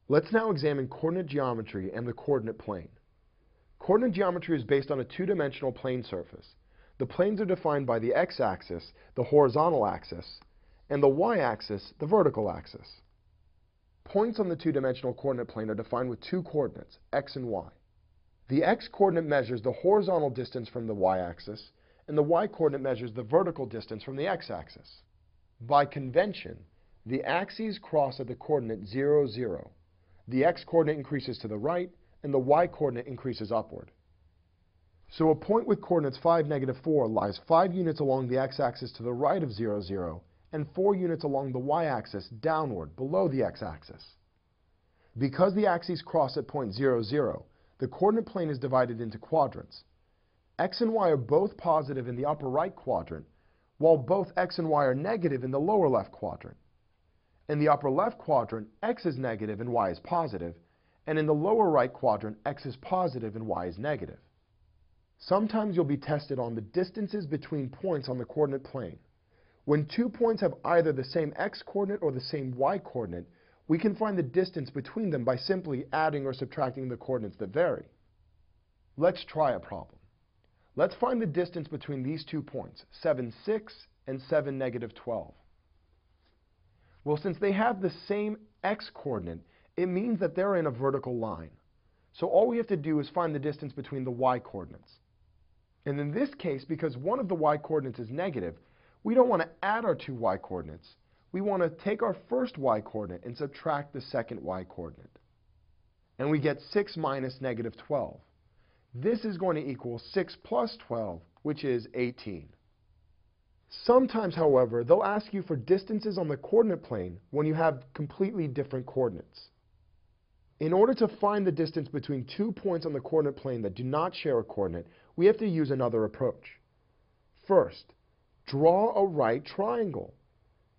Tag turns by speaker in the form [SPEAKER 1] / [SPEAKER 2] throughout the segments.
[SPEAKER 1] Let's now examine coordinate geometry and the coordinate plane. Coordinate geometry is based on a two-dimensional plane surface. The planes are defined by the x-axis, the horizontal axis, and the y-axis, the vertical axis. Points on the two-dimensional coordinate plane are defined with two coordinates, x and y. The x-coordinate measures the horizontal distance from the y-axis, and the y-coordinate measures the vertical distance from the x-axis. By convention, the axes cross at the coordinate 0, 0. The x-coordinate increases to the right, and the y-coordinate increases upward. So a point with coordinates 5, negative 4 lies 5 units along the x-axis to the right of 0, 0, and 4 units along the y-axis downward, below the x-axis. Because the axes cross at point 0, 0, the coordinate plane is divided into quadrants. X and y are both positive in the upper right quadrant, while both x and y are negative in the lower left quadrant. In the upper left quadrant, x is negative and y is positive, and in the lower right quadrant, x is positive and y is negative. Sometimes you'll be tested on the distances between points on the coordinate plane. When two points have either the same x-coordinate or the same y-coordinate, we can find the distance between them by simply adding or subtracting the coordinates that vary. Let's try a problem. Let's find the distance between these 2 points, 7, 6 and 7, negative 12. Well, since they have the same x-coordinate, it means that they're in a vertical line. So all we have to do is find the distance between the y-coordinates. And in this case, because one of the y-coordinates is negative, we don't want to add our two y-coordinates. We want to take our first y-coordinate and subtract the second y-coordinate. And we get 6 minus negative 12. This is going to equal 6 plus 12, which is 18. Sometimes, however, they'll ask you for distances on the coordinate plane when you have completely different coordinates. In order to find the distance between 2 points on the coordinate plane that do not share a coordinate, we have to use another approach. First, draw a right triangle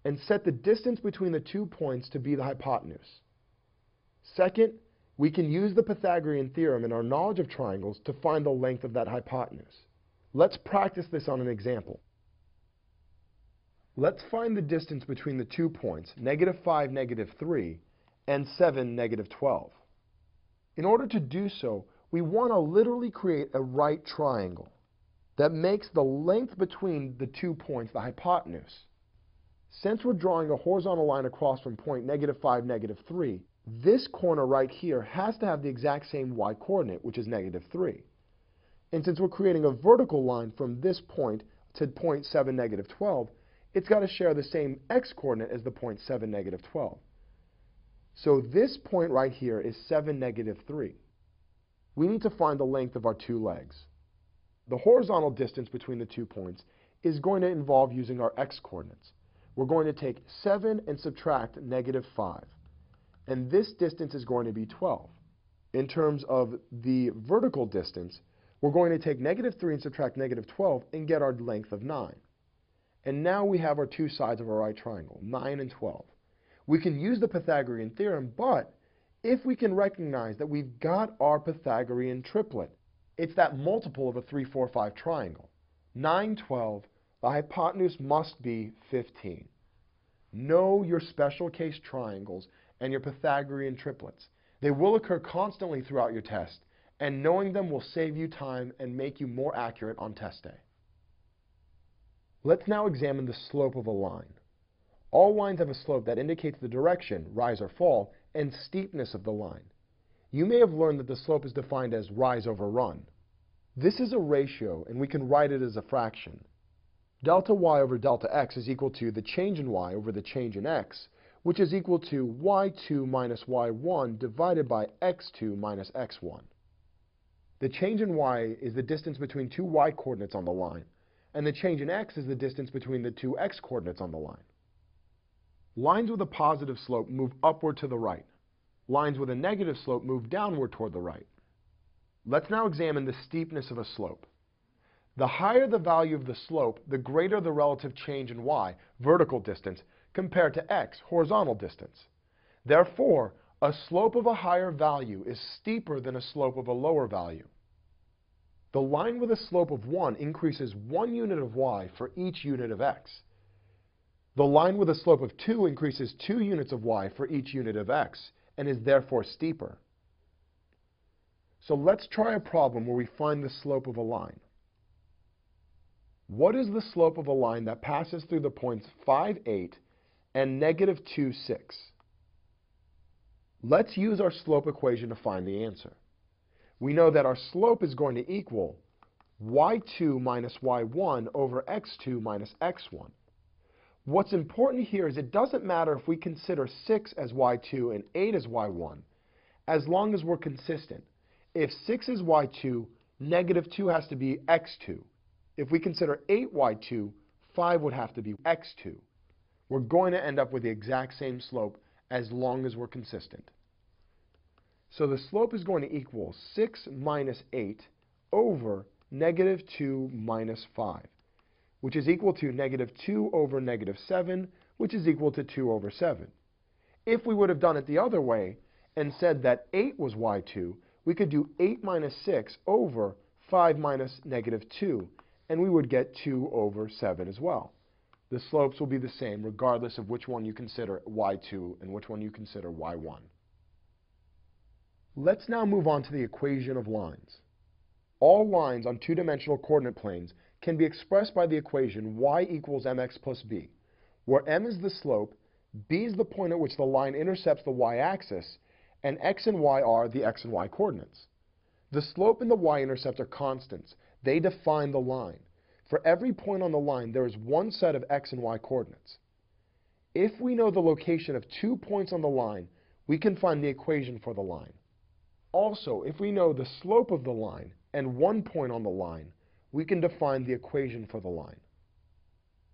[SPEAKER 1] and set the distance between the 2 points to be the hypotenuse. Second, we can use the Pythagorean theorem in our knowledge of triangles to find the length of that hypotenuse. Let's practice this on an example. Let's find the distance between the 2 points, negative 5, negative 3, and 7, negative 12. In order to do so, we want to literally create a right triangle that makes the length between the 2 points the hypotenuse. Since we're drawing a horizontal line across from point negative 5, negative 3, this corner right here has to have the exact same y-coordinate, which is negative 3. And since we're creating a vertical line from this point to point 7, negative 12, it's got to share the same x-coordinate as the point 7, negative 12. So this point right here is 7, negative 3. We need to find the length of our two legs. The horizontal distance between the 2 points is going to involve using our x-coordinates. We're going to take 7 and subtract negative 5. And this distance is going to be 12. In terms of the vertical distance, we're going to take negative 3 and subtract negative 12 and get our length of 9. And now we have our two sides of our right triangle, 9 and 12. We can use the Pythagorean theorem, but if we can recognize that we've got our Pythagorean triplet, it's that multiple of a 3, 4, 5 triangle. 9, 12, the hypotenuse must be 15. Know your special case triangles and your Pythagorean triplets. They will occur constantly throughout your test, and knowing them will save you time and make you more accurate on test day. Let's now examine the slope of a line. All lines have a slope that indicates the direction, rise or fall, and steepness of the line. You may have learned that the slope is defined as rise over run. This is a ratio, and we can write it as a fraction. Delta y over delta x is equal to the change in y over the change in x, which is equal to y2 minus y1 divided by x2 minus x1. The change in y is the distance between two y-coordinates on the line, and the change in x is the distance between the two x-coordinates on the line. Lines with a positive slope move upward to the right. Lines with a negative slope move downward toward the right. Let's now examine the steepness of a slope. The higher the value of the slope, the greater the relative change in y, vertical distance, compared to x, horizontal distance. Therefore, a slope of a higher value is steeper than a slope of a lower value. The line with a slope of 1 increases 1 unit of y for each unit of x. The line with a slope of 2 increases 2 units of y for each unit of x, and is therefore steeper. So let's try a problem where we find the slope of a line. What is the slope of a line that passes through the points 5, 8 and negative 2, 6? Let's use our slope equation to find the answer. We know that our slope is going to equal y2 minus y1 over x2 minus x1. What's important here is it doesn't matter if we consider 6 as y2 and 8 as y1, as long as we're consistent. If 6 is y2, negative 2 has to be x2. If we consider 8 y2, 5 would have to be x2. We're going to end up with the exact same slope as long as we're consistent. So the slope is going to equal 6 minus 8 over negative 2 minus 5, which is equal to negative 2 over negative 7, which is equal to 2 over 7. If we would have done it the other way and said that 8 was y2, we could do 8 minus 6 over 5 minus negative 2, and we would get 2 over 7 as well. The slopes will be the same regardless of which one you consider y2 and which one you consider y1. Let's now move on to the equation of lines. All lines on two-dimensional coordinate planes can be expressed by the equation y equals mx plus b, where m is the slope, b is the point at which the line intercepts the y-axis, and x and y are the x and y coordinates. The slope and the y-intercept are constants. They define the line. For every point on the line, there is one set of x and y coordinates. If we know the location of 2 points on the line, we can find the equation for the line. Also, if we know the slope of the line and 1 point on the line, we can define the equation for the line.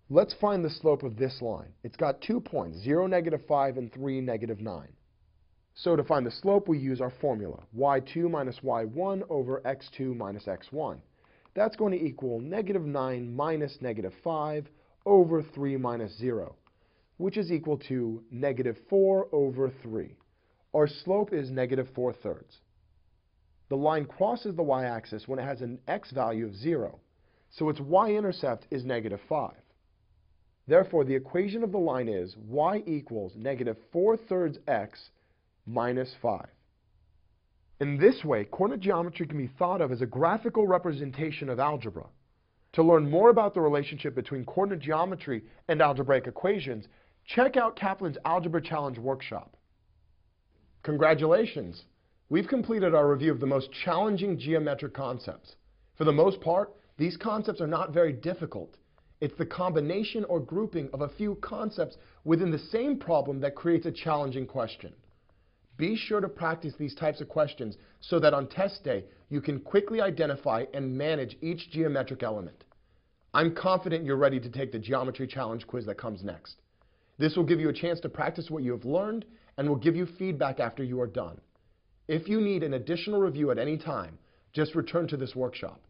[SPEAKER 1] Let's find the slope of this line. It's got 2 points, 0, negative 5, and 3, negative 9. So to find the slope, we use our formula, y2 minus y1 over x2 minus x1. That's going to equal negative 9 minus negative 5 over 3 minus 0, which is equal to negative 4 over 3. Our slope is negative 4/3. The line crosses the y-axis when it has an x value of 0, so its y-intercept is negative 5. Therefore, the equation of the line is y equals negative 4/3 x minus 5. In this way, coordinate geometry can be thought of as a graphical representation of algebra. To learn more about the relationship between coordinate geometry and algebraic equations, check out Kaplan's Algebra Challenge workshop. Congratulations! We've completed our review of the most challenging geometric concepts. For the most part, these concepts are not very difficult. It's the combination or grouping of a few concepts within the same problem that creates a challenging question. Be sure to practice these types of questions so that on test day, you can quickly identify and manage each geometric element. I'm confident you're ready to take the Geometry Challenge quiz that comes next. This will give you a chance to practice what you have learned and will give you feedback after you are done. If you need an additional review at any time, just return to this workshop.